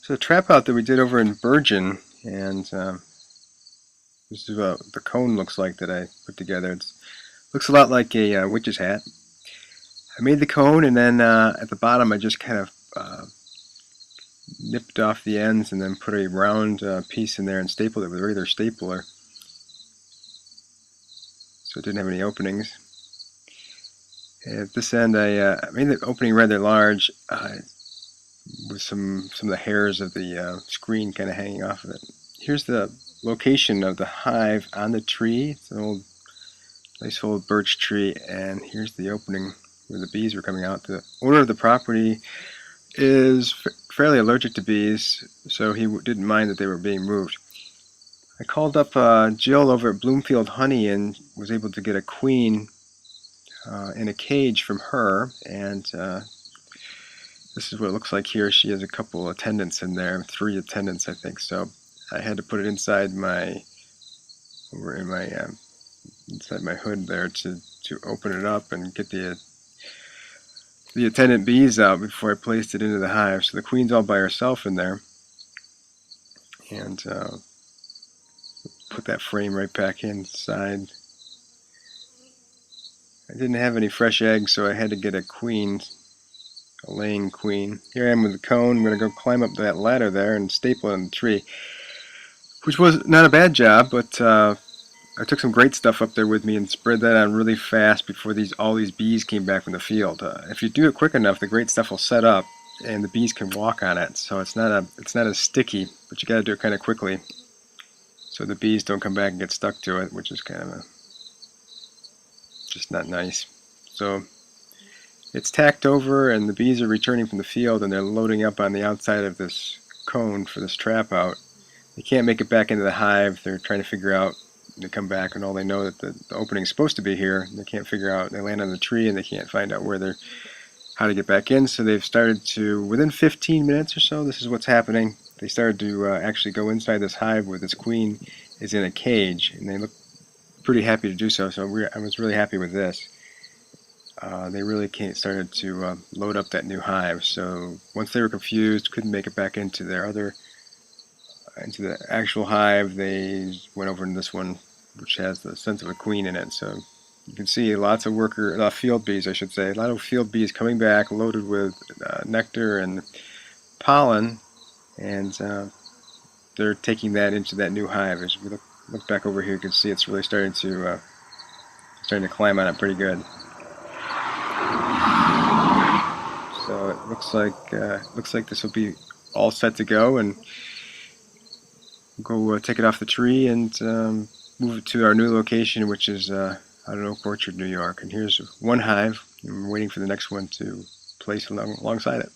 So the trap out that we did over in Bergen, and this is what the cone looks like that I put together. It looks a lot like a witch's hat. I made the cone, and then at the bottom I just kind of nipped off the ends and then put a round piece in there and stapled it with a regular stapler, so it didn't have any openings. And at this end I made the opening rather large with some of the hairs of the screen kind of hanging off of it. Here's the location of the hive on the tree. It's an nice old birch tree, and here's the opening where the bees were coming out. The owner of the property is fairly allergic to bees, so he didn't mind that they were being moved. I called up Jill over at Bloomfield Honey and was able to get a queen in a cage from her, and this is what it looks like here. She has a couple attendants in there, 3 attendants I think, so I had to put it inside my inside my hood there to open it up and get the attendant bees out before I placed it into the hive. So the queen's all by herself in there, and put that frame right back inside. I didn't have any fresh eggs, so I had to get a queen, a laying queen. Here I am with the cone. I'm going to go climb up that ladder there and staple it on the tree, which was not a bad job, but I took some great stuff up there with me and spread that on really fast before all these bees came back from the field. If you do it quick enough, the great stuff will set up and the bees can walk on it. So it's not as sticky, but you got to do it kind of quickly so the bees don't come back and get stuck to it, which is kind of just not nice. So it's tacked over, and the bees are returning from the field, and they're loading up on the outside of this cone for this trap out. They can't make it back into the hive. They're trying to figure out. They come back, and all they know that the opening is supposed to be here. They can't figure out. They land on the tree, and they can't find out how to get back in. So they've started to, within 15 minutes or so, this is what's happening. They started to actually go inside this hive where this queen is in a cage, and they look pretty happy to do so. So I was really happy with this. They really started to load up that new hive. So once they were confused, couldn't make it back into the actual hive, they went over to this one, which has the sense of a queen in it. So you can see lots of field bees, I should say, a lot of field bees coming back loaded with nectar and pollen, and they're taking that into that new hive. As we look back over here, you can see it's really starting to climb on it pretty good. So it looks like this will be all set to go, and go take it off the tree and move it to our new location, which is out in Oak Orchard, New York. And here's one hive, and we're waiting for the next one to place alongside it.